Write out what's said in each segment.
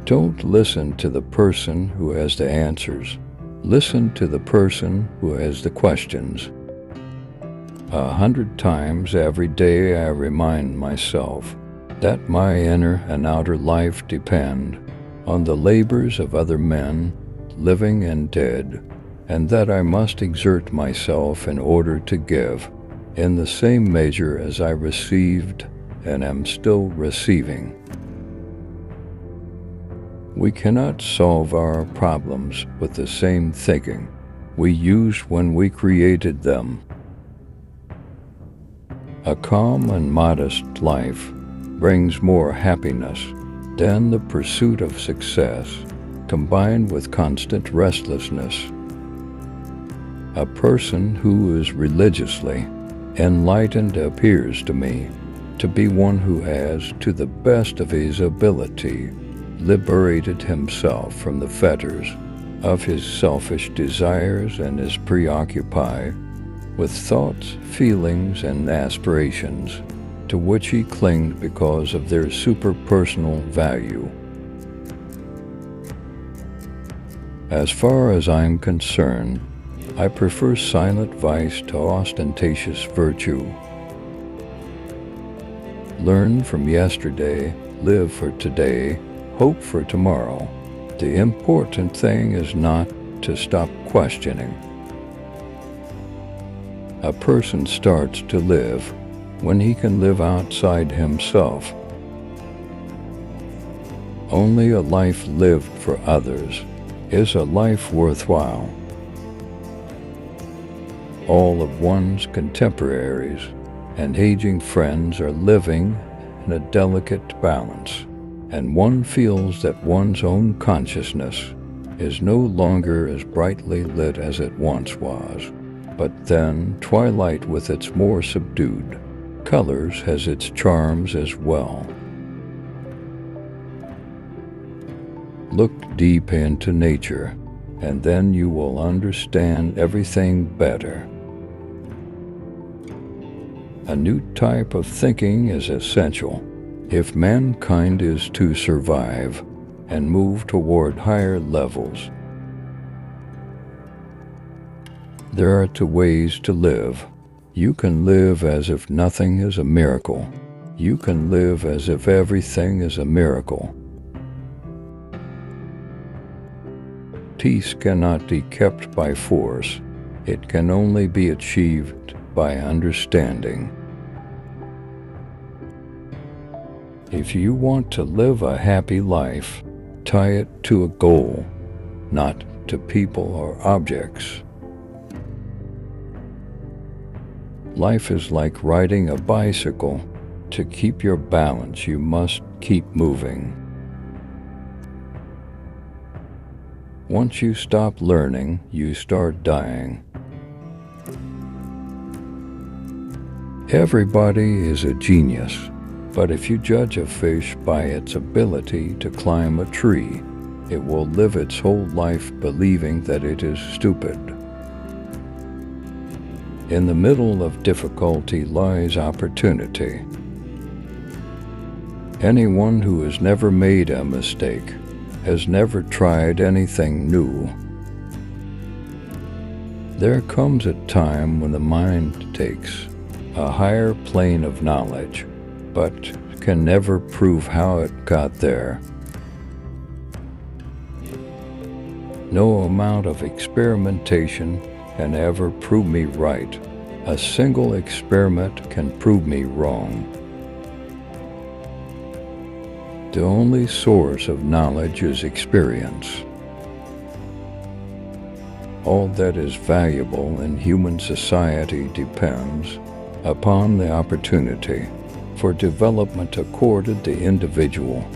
Don't listen to the person who has the answers. Listen to the person who has the questions. 100 times every day I remind myself that my inner and outer life depend on the labors of other men, living and dead, and that I must exert myself in order to give, in the same measure as I received and am still receiving. We cannot solve our problems with the same thinking we used when we created them. A calm and modest life brings more happiness than the pursuit of success, combined with constant restlessness. A person who is religiously enlightened appears to me to be one who has, to the best of his ability, liberated himself from the fetters of his selfish desires and is preoccupied with thoughts, feelings, and aspirations to which he clinged because of their superpersonal value. As far as I'm concerned, I prefer silent vice to ostentatious virtue. Learn from yesterday, live for today, hope for tomorrow. The important thing is not to stop questioning. A person starts to live when he can live outside himself. Only a life lived for others is a life worthwhile. All of one's contemporaries and aging friends are living in a delicate balance, and one feels that one's own consciousness is no longer as brightly lit as it once was. But then twilight with its more subdued colors has its charms as well. Look deep into nature, and then you will understand everything better. A new type of thinking is essential if mankind is to survive and move toward higher levels. There are two ways to live. You can live as if nothing is a miracle. You can live as if everything is a miracle. Peace cannot be kept by force. It can only be achieved by understanding. If you want to live a happy life, tie it to a goal, not to people or objects. Life is like riding a bicycle. To keep your balance, you must keep moving. Once you stop learning, you start dying. Everybody is a genius, but if you judge a fish by its ability to climb a tree, it will live its whole life believing that it is stupid. In the middle of difficulty lies opportunity. Anyone who has never made a mistake has never tried anything new. There comes a time when the mind takes a higher plane of knowledge, but can never prove how it got there. No amount of experimentation can ever prove me right. A single experiment can prove me wrong. The only source of knowledge is experience. All that is valuable in human society depends upon the opportunity for development accorded the individual.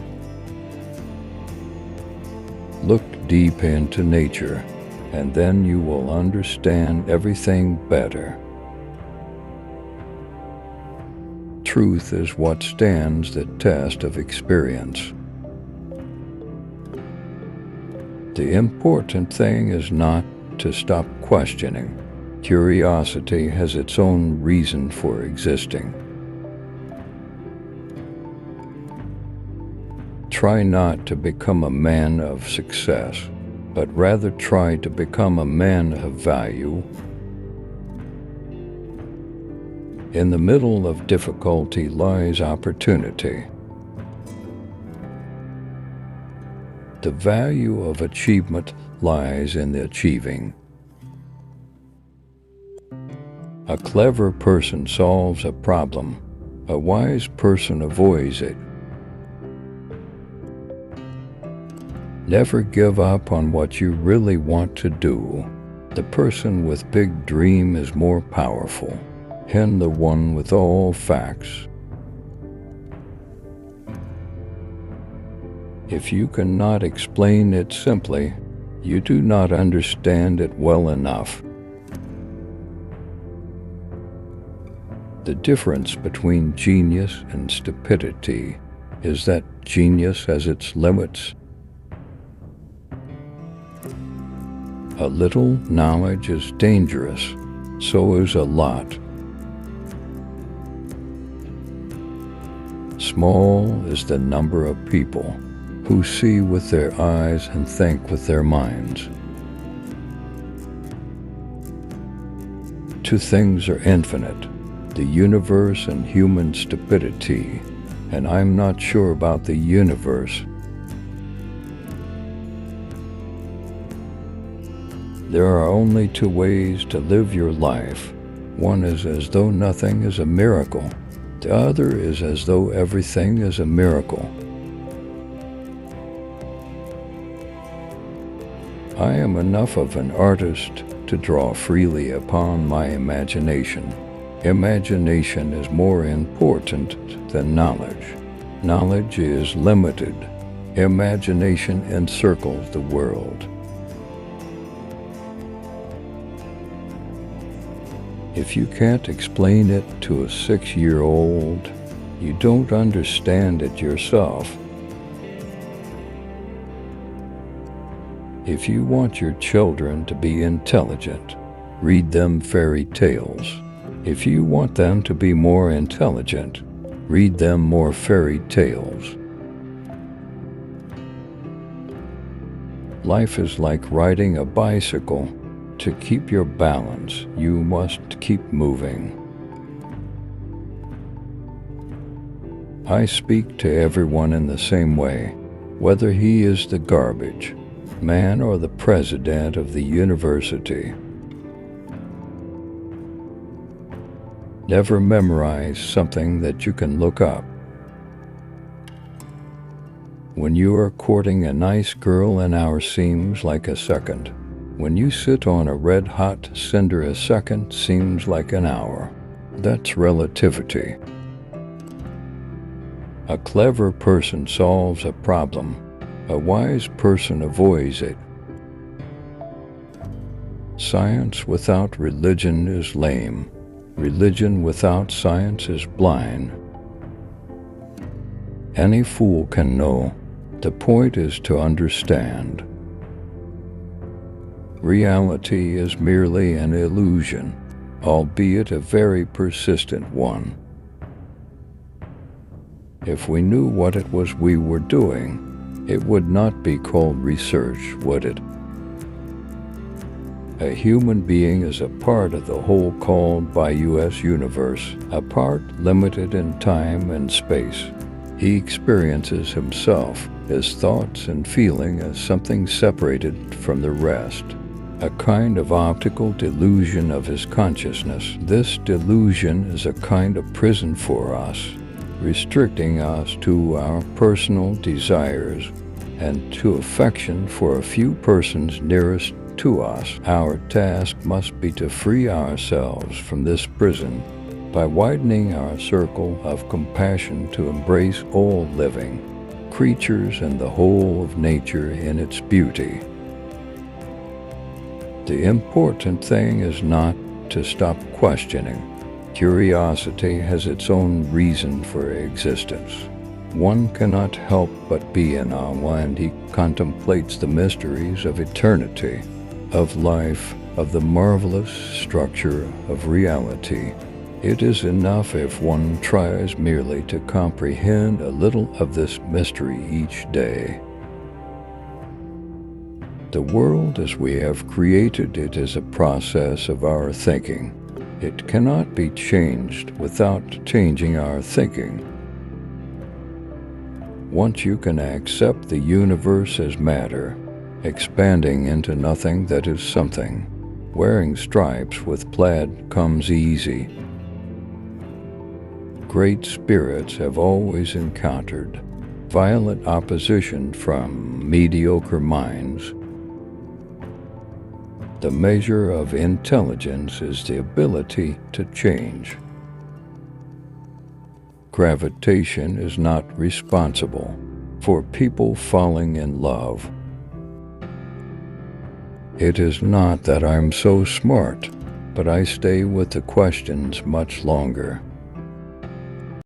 Look deep into nature, and then you will understand everything better. Truth is what stands the test of experience. The important thing is not to stop questioning. Curiosity has its own reason for existing. Try not to become a man of success, but rather try to become a man of value. In the middle of difficulty lies opportunity. The value of achievement lies in the achieving. A clever person solves a problem. A wise person avoids it. Never give up on what you really want to do. The person with big dream is more powerful than the one with all facts. If you cannot explain it simply, you do not understand it well enough. The difference between genius and stupidity is that genius has its limits. A little knowledge is dangerous, so is a lot. Small is the number of people who see with their eyes and think with their minds. Two things are infinite, the universe and human stupidity, and I'm not sure about the universe. There are only two ways to live your life. One is as though nothing is a miracle. The other is as though everything is a miracle. I am enough of an artist to draw freely upon my imagination. Imagination is more important than knowledge. Knowledge is limited. Imagination encircles the world. If you can't explain it to a 6-year-old, you don't understand it yourself. If you want your children to be intelligent, read them fairy tales. If you want them to be more intelligent, read them more fairy tales. Life is like riding a bicycle. To keep your balance, you must keep moving. I speak to everyone in the same way, whether he is the garbage man or the president of the university. Never memorize something that you can look up. When you are courting a nice girl, an hour seems like a second. When you sit on a red-hot cinder, a second seems like an hour. That's relativity. A clever person solves a problem. A wise person avoids it. Science without religion is lame. Religion without science is blind. Any fool can know. The point is to understand. Reality is merely an illusion, albeit a very persistent one. If we knew what it was we were doing, it would not be called research, would it? A human being is a part of the whole called by us universe, a part limited in time and space. He experiences himself, his thoughts and feeling as something separated from the rest. A kind of optical delusion of his consciousness. This delusion is a kind of prison for us, restricting us to our personal desires and to affection for a few persons nearest to us. Our task must be to free ourselves from this prison by widening our circle of compassion to embrace all living creatures and the whole of nature in its beauty. The important thing is not to stop questioning. Curiosity has its own reason for existence. One cannot help but be in awe when he contemplates the mysteries of eternity, of life, of the marvelous structure of reality. It is enough if one tries merely to comprehend a little of this mystery each day. The world as we have created it is a process of our thinking. It cannot be changed without changing our thinking. Once you can accept the universe as matter, expanding into nothing that is something, wearing stripes with plaid comes easy. Great spirits have always encountered violent opposition from mediocre minds. The measure of intelligence is the ability to change. Gravitation is not responsible for people falling in love. It is not that I'm so smart, but I stay with the questions much longer.